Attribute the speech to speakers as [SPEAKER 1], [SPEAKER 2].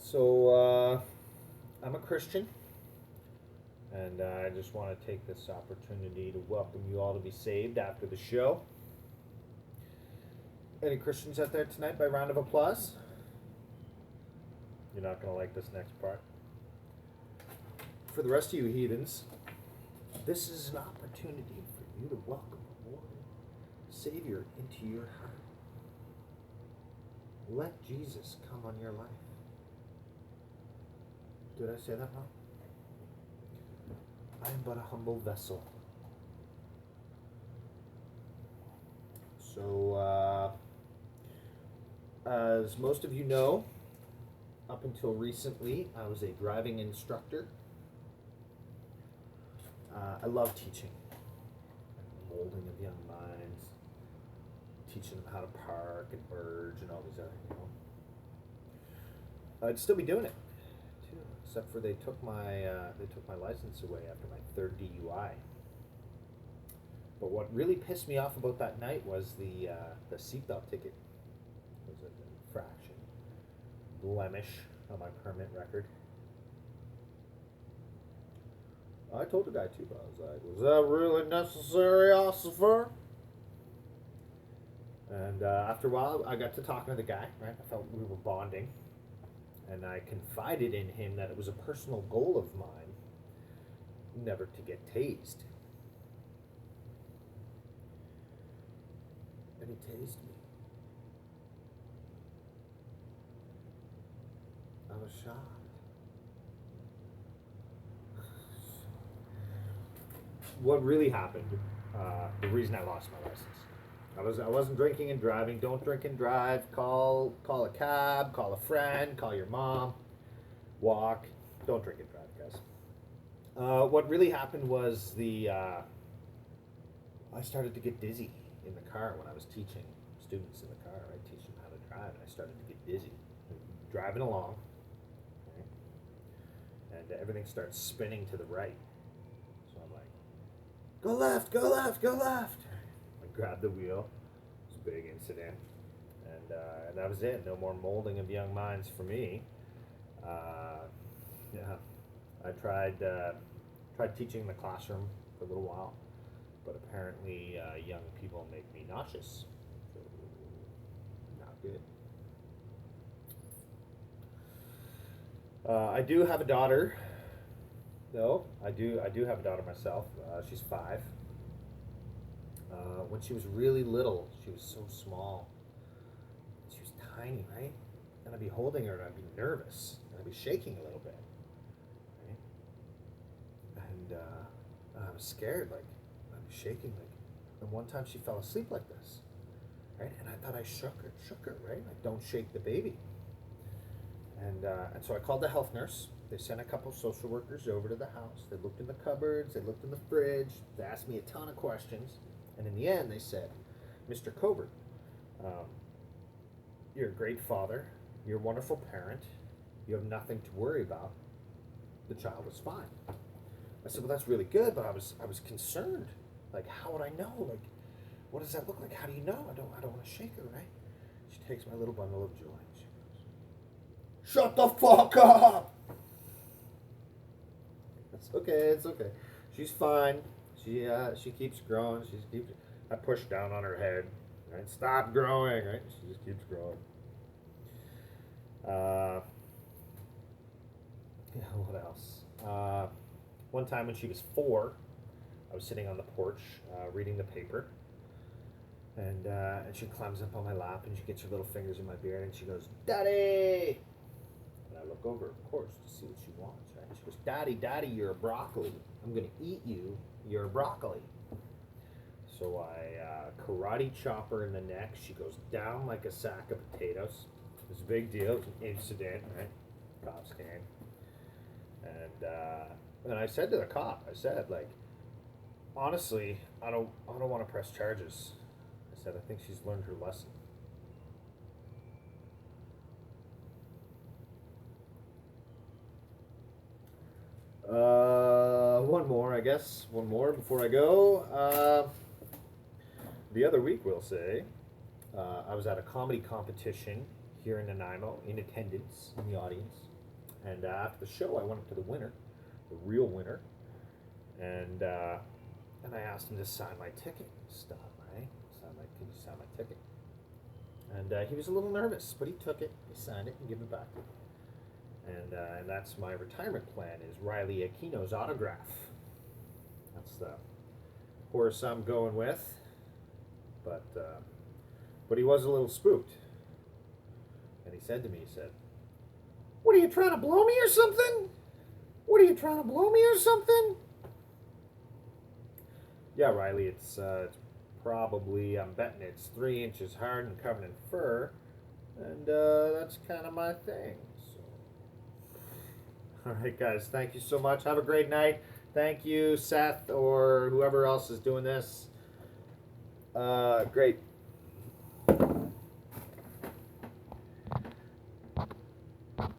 [SPEAKER 1] So, I'm a Christian, and I just want to take this opportunity to welcome you all to be saved after the show. Any Christians out there tonight by round of applause? You're not going to like this next part. For the rest of you heathens, this is an opportunity for you to welcome the Lord, Savior, into your heart. Let Jesus come on your life. Did I say that wrong? I am but a humble vessel. So, as most of you know, up until recently, I was a driving instructor. I love teaching, molding of young minds, teaching them how to park and merge and all these other, I'd still be doing it too, except for they took my license away after my third DUI. But what really pissed me off about that night was the seatbelt ticket. It was an infraction, blemish on my permit record. I told the guy too, but I was like, was that really necessary, officer? And after a while, I got to talking to the guy, right? I felt we were bonding. And I confided in him that it was a personal goal of mine never to get tased. And he tased me. I was shocked. What really happened, the reason I lost my license, I wasn't drinking and driving. Don't drink and drive. Call a cab, call a friend, call your mom, walk. Don't drink and drive, guys. What really happened was I started to get dizzy in the car when I was teaching students in the car. I teach them how to drive, and I started to get dizzy driving along, okay? And everything starts spinning to the right. So I'm like, go left, go left, go left. I grabbed the wheel. It was a big incident. And that was it. No more molding of young minds for me. Yeah, I tried teaching in the classroom for a little while, but apparently young people make me nauseous. So, not good. I do have a daughter, though. I do have a daughter myself. She's 5. When she was really little, she was so small. She was tiny, right? And I'd be holding her and I'd be nervous. And I'd be shaking a little bit. Right? And I was scared, like, I'd be shaking. And one time she fell asleep like this. Right? And I thought I shook her, right? Like, don't shake the baby. And so I called the health nurse. They sent a couple of social workers over to the house. They looked in the cupboards. They looked in the fridge. They asked me a ton of questions. And in the end, they said, Mr. Covert, you're a great father. You're a wonderful parent. You have nothing to worry about. The child is fine. I said, well, that's really good, but I was concerned. Like, how would I know? Like, what does that look like? How do you know? I don't want to shake her, right? She takes my little bundle of joy. And she goes, shut the fuck up! It's okay. She's fine. She keeps growing. I push down on her head. Right? Stop growing. Right? She just keeps growing. What else? One time when she was 4, I was sitting on the porch reading the paper, and she climbs up on my lap and she gets her little fingers in my beard and she goes, "Daddy!" And I look over, of course, to see what she wants. Right? She goes, "Daddy, you're a broccoli. I'm gonna eat you. You're a broccoli." So I karate chop her in the neck. She goes down like a sack of potatoes. It was a big deal. It was an incident, right? Cops came. And I said to the cop, I said, like, honestly, I don't want to press charges. I said, I think she's learned her lesson. One more, I guess. One more before I go. The other week, we'll say, I was at a comedy competition here in Nanaimo, in attendance, in the audience. And after the show, I went up to the winner, the real winner, and I asked him to sign my ticket. Stop, right? Can you sign my ticket? And he was a little nervous, but he took it. He signed it and gave it back. And that's my retirement plan, is Riley Aquino's autograph. That's the horse I'm going with. But he was a little spooked. And he said to me, "What, are you trying to blow me or something? What, are you trying to blow me or something?" Yeah, Riley, it's probably, I'm betting it's 3 inches hard and covered in fur. And that's kind of my thing. So. All right, guys, thank you so much. Have a great night. Thank you, Seth, or whoever else is doing this. Great.